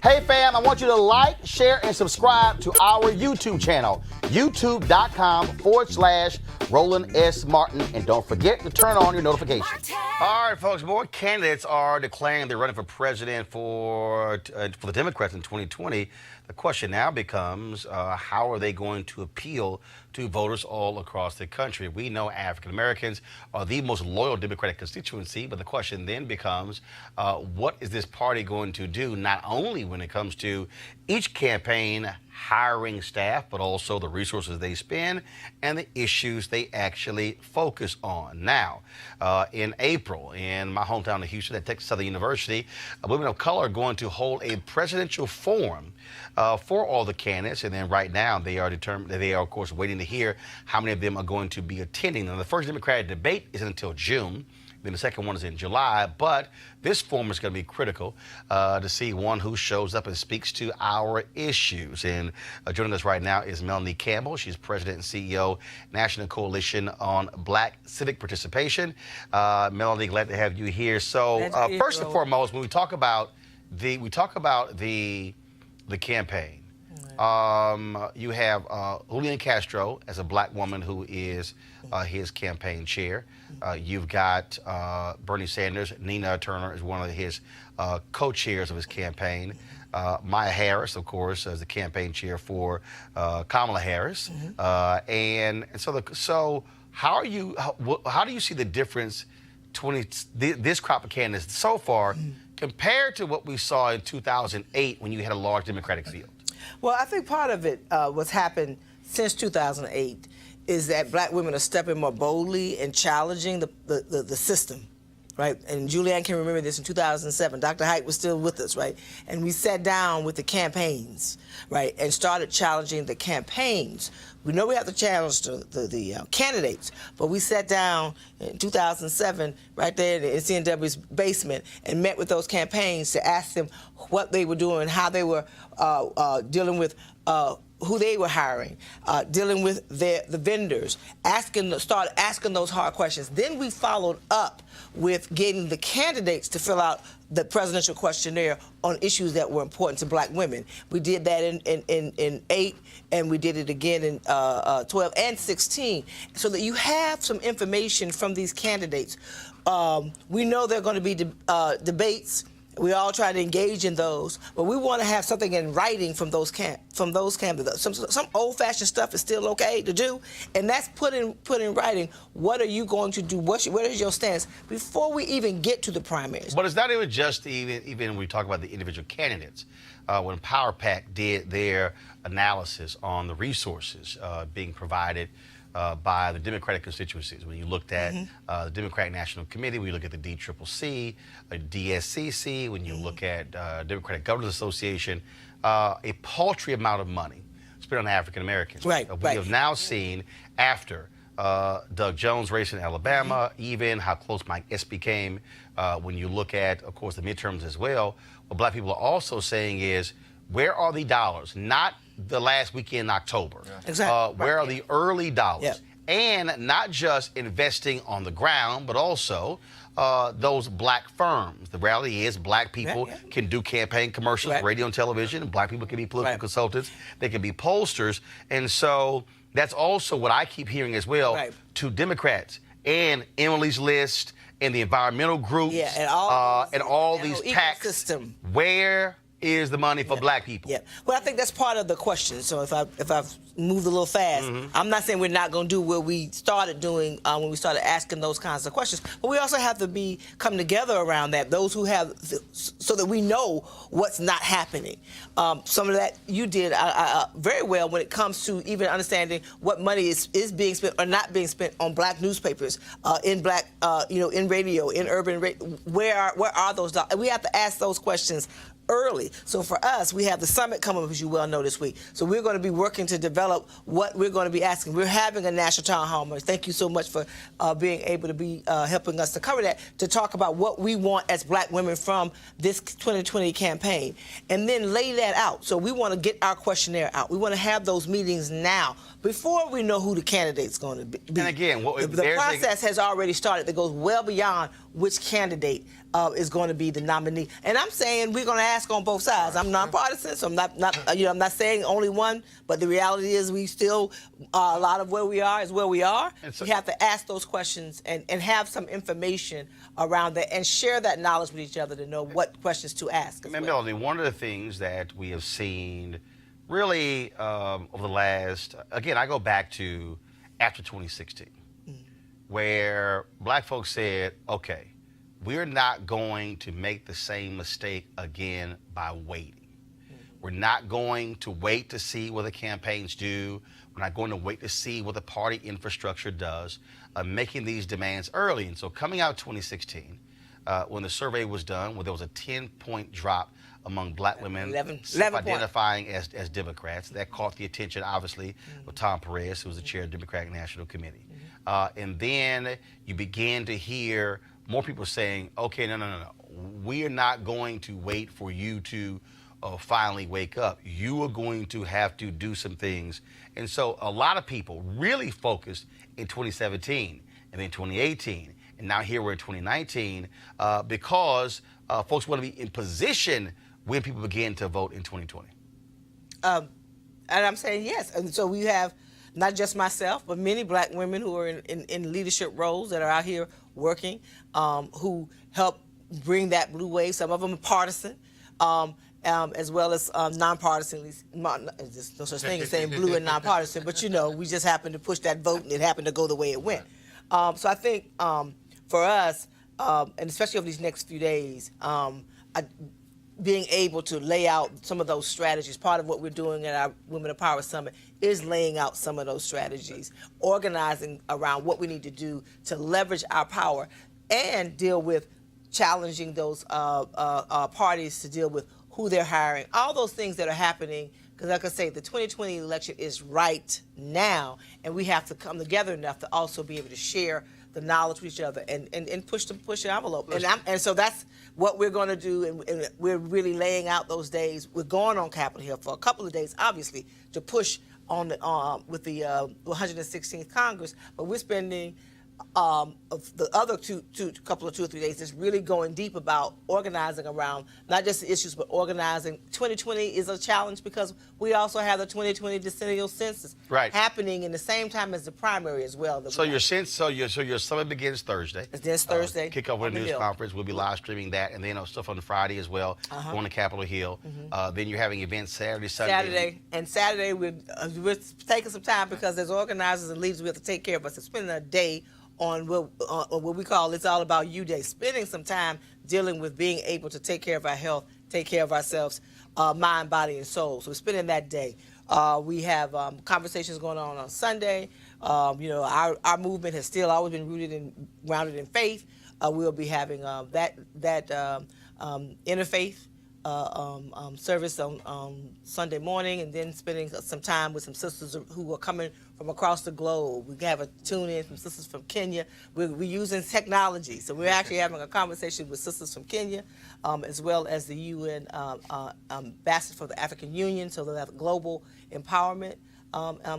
Hey fam, I want you to like, share, and subscribe to our YouTube channel, youtube.com/Roland S. Martin. And don't forget to turn on your notifications. All right, folks, more candidates are declaring they're running for president for the Democrats in 2020. The question now becomes, how are they going to appeal to voters all across the country? We know African Americans are the most loyal Democratic constituency, but the question then becomes, what is this party going to do, not only when it comes to each campaign hiring staff, but also the resources they spend and the issues they actually focus on. Now, in April, in my hometown of Houston at Texas Southern University, women of color are going to hold a presidential forum for all the candidates, and then right now they are of course waiting to hear how many of them are going to be attending. Now, the first Democratic debate isn't until June. Then the second one is in July, but this forum is going to be critical to see one who shows up and speaks to our issues. And joining us right now is Melanie Campbell. She's President and CEO, National Coalition on Black Civic Participation. Melanie, glad to have you here. So first and foremost, when we talk about the campaign, you have Julian Castro as a black woman who is his campaign chair. You've got Bernie Sanders. Nina Turner is one of his co-chairs of his campaign. Maya Harris, of course, as the campaign chair for Kamala Harris. And so how do you see the difference between this crop of candidates so far compared to what we saw in 2008 when you had a large Democratic field? Well, I think part of it, what's happened since 2008, is that black women are stepping more boldly and challenging the system, right? And Julianne can remember this in 2007. Dr. Haidt was still with us, right? And we sat down with the campaigns, right, and started challenging the campaigns. We know we have to challenge the candidates, but we sat down in 2007 right there in the CNW's basement and met with those campaigns to ask them what they were doing, how they were dealing with who they were hiring, dealing with the vendors, start asking those hard questions. Then we followed up with getting the candidates to fill out the presidential questionnaire on issues that were important to black women. We did that in 8, and we did it again in 12 and 16, so that you have some information from these candidates. We know there are going to be debates. We all try to engage in those, but we want to have something in writing from those candidates. Some old-fashioned stuff is still okay to do, and that's put in writing. What are you going to do? What is your stance before we even get to the primaries? But it's not even just even when we talk about the individual candidates. When Power Pack did their analysis on the resources being provided by the Democratic constituencies. When you looked at the Democratic National Committee, when you look at the DCCC, DSCC, when you look at Democratic Governors Association, a paltry amount of money spent on African Americans. We have now seen after Doug Jones' race in Alabama, even how close Mike Espy came. When you look at, of course, the midterms as well, what black people are also saying is, where are the dollars? Not the last weekend in October. Where are the early dollars? And not just investing on the ground, but also those black firms. The reality is black people can do campaign commercials, radio and television, and black people can be political consultants. They can be pollsters. And so that's also what I keep hearing as well to Democrats and Emily's List and the environmental groups and all these PACs. Where is the money for black people? Well, I think that's part of the question. So if I've moved a little fast, I'm not saying we're not going to do what we started doing when we started asking those kinds of questions, but we also have to come together around that, those who have, so that we know what's not happening. Some of that you did very well when it comes to even understanding what money is being spent or not being spent on black newspapers, in black, in radio, in urban radio. Where are those dollars? We have to ask those questions early. So for us, we have the summit coming up, as you well know, this week. So we're going to be working to develop what we're going to be asking. We're having a national town hall. Thank you so much for being able to be helping us to cover that, to talk about what we want as black women from this 2020 campaign, and then lay that out. So we want to get our questionnaire out. We want to have those meetings now before we know who the candidate's going to be. And again, the process has already started that goes well beyond which candidate is going to be the nominee. And I'm saying we're going to ask on both sides. I'm nonpartisan, so I'm I'm not saying only one, but the reality is we still, a lot of where we are is where we are. So we have to ask those questions and have some information around that and share that knowledge with each other to know what questions to ask. Melanie, one of the things that we have seen really over the last, again, I go back to after 2016. Where black folks said, okay, we're not going to make the same mistake again by waiting. We're not going to wait to see what the campaigns do. We're not going to wait to see what the party infrastructure does, making these demands early. And so coming out 2016, when the survey was done, where there was a 10-point drop among black women 11 identifying as Democrats, that caught the attention, obviously, of Tom Perez, who was the chair of the Democratic National Committee. And then you begin to hear more people saying, okay, no. We are not going to wait for you to finally wake up. You are going to have to do some things. And so a lot of people really focused in 2017 and then 2018. And now here we're in 2019 because folks want to be in position when people begin to vote in 2020. And I'm saying yes. And so we have not just myself, but many black women who are in leadership roles that are out here working, who help bring that blue wave. Some of them are partisan, as well as nonpartisan. There's no such thing as saying blue and nonpartisan, but we just happened to push that vote and it happened to go the way it went. So I think for us, and especially over these next few days, being able to lay out some of those strategies. Part of what we're doing at our Women of Power Summit is laying out some of those strategies, organizing around what we need to do to leverage our power and deal with challenging those parties to deal with who they're hiring, all those things that are happening. Because like I say, the 2020 election is right now, and we have to come together enough to also be able to share the knowledge with each other and push the envelope. And so that's what we're going to do, and we're really laying out those days. We're going on Capitol Hill for a couple of days, obviously, to push on with the 116th Congress, but we're spending the other two or 3 days is really going deep about organizing around not just the issues, but organizing. 2020 is a challenge because we also have the 2020 decennial census happening in the same time as the primary as well. So your summit begins Thursday. It's this Thursday. Kick off with a news conference. We'll be live streaming that, and then stuff on Friday as well on the Capitol Hill. Then you're having events Saturday, Sunday. Saturday we're taking some time because as organizers and leaders we have to take care of us. So spending a day on what we call It's All About You Day, spending some time dealing with being able to take care of our health, take care of ourselves, mind, body, and soul. So we're spending that day. We have conversations going on Sunday. Our movement has still always been grounded in faith. We'll be having that interfaith service on Sunday morning, and then spending some time with some sisters who are coming from across the globe. We have a tune in from sisters from Kenya. We're using technology, so we're actually having a conversation with sisters from Kenya, as well as the UN ambassador for the African Union, so they'll have global empowerment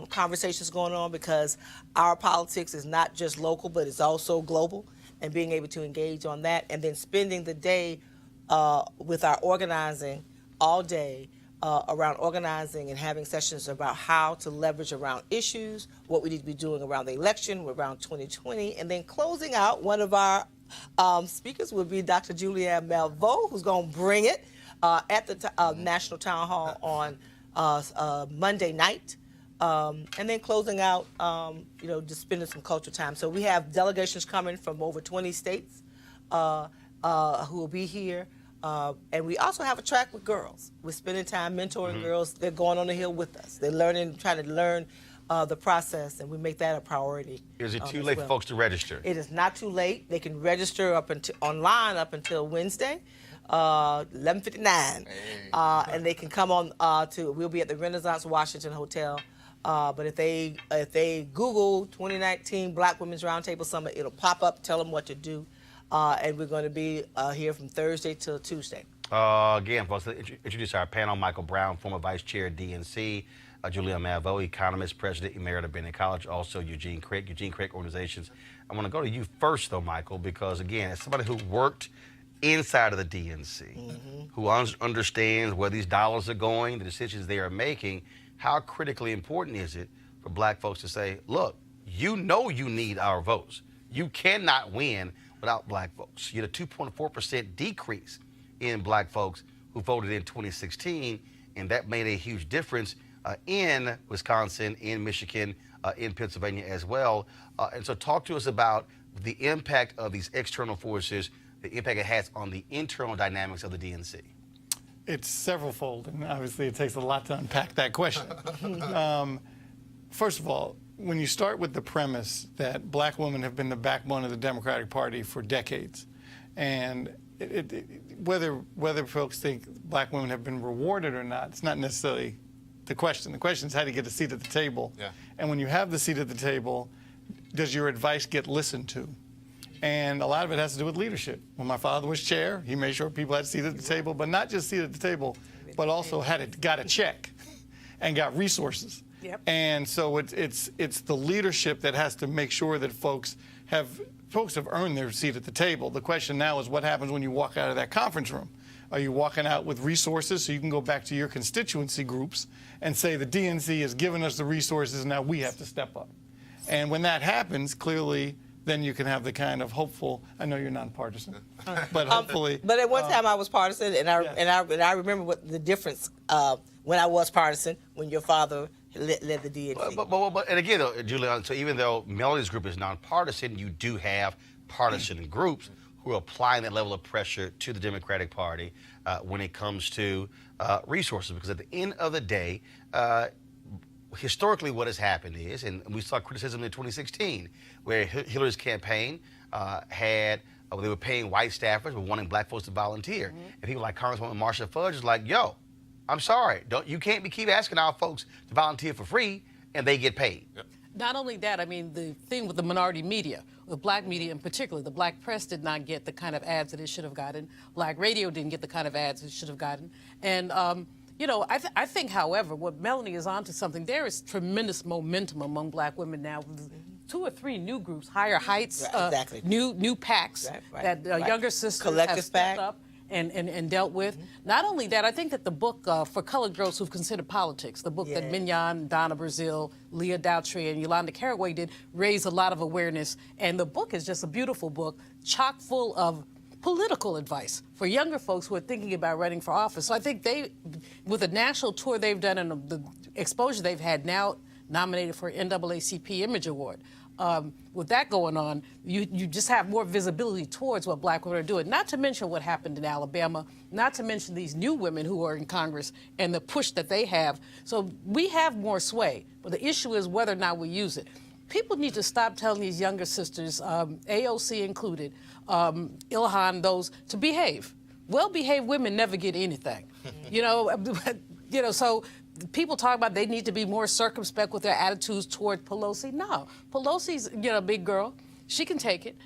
conversations going on, because our politics is not just local, but it's also global, and being able to engage on that, and then spending the day with our organizing all day around organizing and having sessions about how to leverage around issues, what we need to be doing around the election, around 2020, and then closing out, one of our speakers will be Dr. Julianne Malveaux, who's going to bring it at the National Town Hall on Monday night. And then closing out, just spending some cultural time. So we have delegations coming from over 20 states who will be here. And we also have a track with girls. We're spending time mentoring girls. They're going on the Hill with us. They're trying to learn the process, and we make that a priority. Is it too late for folks to register? It is not too late. They can register online up until Wednesday, 11:59, and they can come on we'll be at the Renaissance Washington Hotel. But if they Google 2019 Black Women's Roundtable Summit, it'll pop up. Tell them what to do. And we're going to be here from Thursday till Tuesday. Again, folks, let's introduce our panel. Michael Brown, former vice chair at DNC. Julian Mavo, economist, president emerita at Bennett College. Also, Eugene Craig Organizations. I want to go to you first, though, Michael, because, again, as somebody who worked inside of the DNC, who understands where these dollars are going, the decisions they are making, how critically important is it for black folks to say, look, you know you need our votes. You cannot win without black folks. You had a 2.4% decrease in black folks who voted in 2016, and that made a huge difference in Wisconsin, in Michigan, in Pennsylvania as well. And so talk to us about the impact of these external forces, the impact it has on the internal dynamics of the DNC. It's several-fold, and obviously it takes a lot to unpack that question. First of all, when you start with the premise that black women have been the backbone of the Democratic Party for decades, and whether folks think black women have been rewarded or not, it's not necessarily the question. The question is how do you get a seat at the table? Yeah. And when you have the seat at the table, does your advice get listened to? And a lot of it has to do with leadership. When my father was chair, he made sure people had a seat at the table, but not just seat at the table, but also got a check and got resources. Yep. And so it's the leadership that has to make sure that folks have earned their seat at the table. The question now is what happens when you walk out of that conference room? Are you walking out with resources so you can go back to your constituency groups and say the DNC has given us the resources, now we have to step up? And when that happens, clearly, then you can have the kind of hopeful, I know you're nonpartisan, but hopefully. But at one time I was partisan, and I remember what the difference when I was partisan, when your father led the DNC. But and again, though, Julian, so even though Melanie's group is nonpartisan, you do have partisan groups who are applying that level of pressure to the Democratic Party when it comes to resources. Because at the end of the day, historically what has happened is, and we saw criticism in 2016, where Hillary's campaign they were paying white staffers but wanting black folks to volunteer. And people like Congresswoman Marsha Fudge is like, yo, I'm sorry, you can't keep asking our folks to volunteer for free and they get paid. Yep. Not only that, I mean, the thing with the minority media, the black media in particular, the black press did not get the kind of ads that it should have gotten. Black radio didn't get the kind of ads it should have gotten. And, you know, I think, however, what Melanie is onto something, there is tremendous momentum among black women now. 2 or 3 new groups, Higher Heights, exactly. new PACs that younger sisters have stepped up and dealt with. Not only that, I think that the book for colored girls who've considered politics, the book that Mignon, Donna Brazile, Leah Dautry, and Yolanda Caraway did, raised a lot of awareness. And the book is just a beautiful book, chock full of political advice for younger folks who are thinking about running for office. So I think with the national tour they've done and the exposure they've had, now nominated for NAACP Image Award. With that going on, you just have more visibility towards what black women are doing. Not to mention what happened in Alabama, not to mention these new women who are in Congress and the push that they have. So we have more sway, but the issue is whether or not we use it. People need to stop telling these younger sisters, AOC included, Ilhan, those, to behave. Well-behaved women never get anything. You know, so people talk about they need to be more circumspect with their attitudes toward Pelosi. No, Pelosi's, a big girl. She can take it.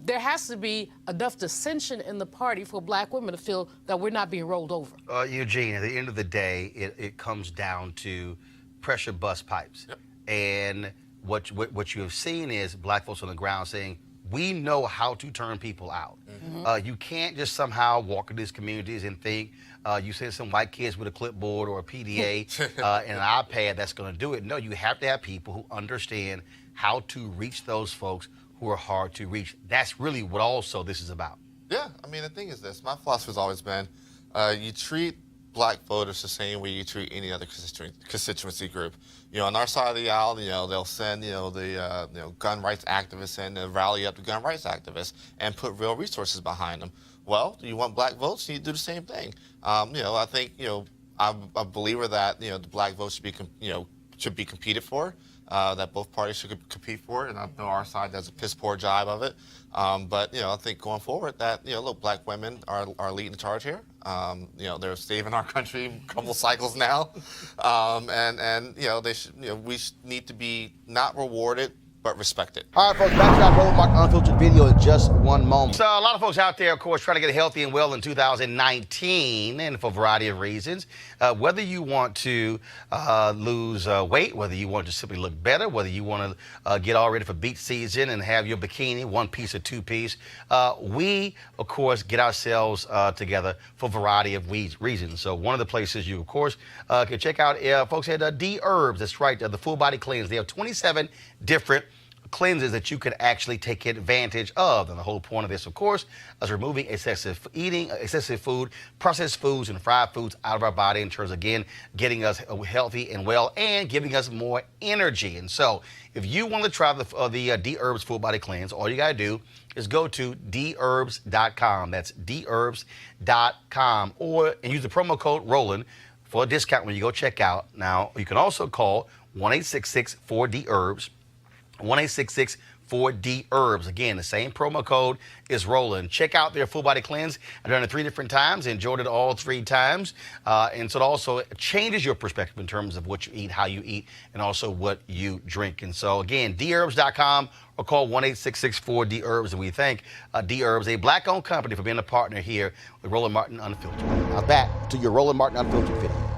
There has to be enough dissension in the party for black women to feel that we're not being rolled over. Eugene, at the end of the day, it comes down to pressure bust pipes. Yep. And what you have seen is black folks on the ground saying, we know how to turn people out. You can't just somehow walk into these communities and think you send some white kids with a clipboard or a PDA and an iPad that's going to do it. No, you have to have people who understand how to reach those folks who are hard to reach. That's really what also this is about. Yeah, I mean, the thing is this. My philosophy has always been you treat black voters the same way you treat any other constituency group. On our side of the aisle, they'll send, the gun rights activists in to rally up the gun rights activists and put real resources behind them. Well, you want black votes, you need to do the same thing. I think, I'm a believer that, the black vote should be competed for, that both parties should compete for, and I know our side does a piss poor job of it. But, I think going forward that, look, black women are leading the charge here. They're saving our country a couple cycles now. And they should, we need to be not rewarded but respect it. All right, folks, back to our Roland Martin Unfiltered video in just one moment. So a lot of folks out there, of course, trying to get healthy and well in 2019, and for a variety of reasons. Whether you want to lose weight, whether you want to simply look better, whether you want to get all ready for beach season and have your bikini, one piece or two piece, we, of course, get ourselves together for a variety of reasons. So one of the places you, of course, can check out, folks, at Dherbs. That's right, the full body cleanse. They have 27 different cleanses that you can actually take advantage of. And the whole point of this, of course, is removing excessive eating, excessive food, processed foods, and fried foods out of our body in terms of, again, getting us healthy and well and giving us more energy. And so if you want to try the Dherbs Full Body Cleanse, all you got to do is go to Dherbs.com. That's Dherbs.com. And use the promo code ROLAND for a discount when you go check out. Now, you can also call 1-866-4-DHERBS. 1-866-4-DHERBS. Again, the same promo code is Roland. Check out their full body cleanse. I've done it 3 different times, enjoyed it all 3 times. And so it also changes your perspective in terms of what you eat, how you eat, and also what you drink. And so again, Dherbs.com or call 1-866-4-DHERBS. And we thank Dherbs, a black-owned company, for being a partner here with Roland Martin Unfiltered. Now back to your Roland Martin Unfiltered video.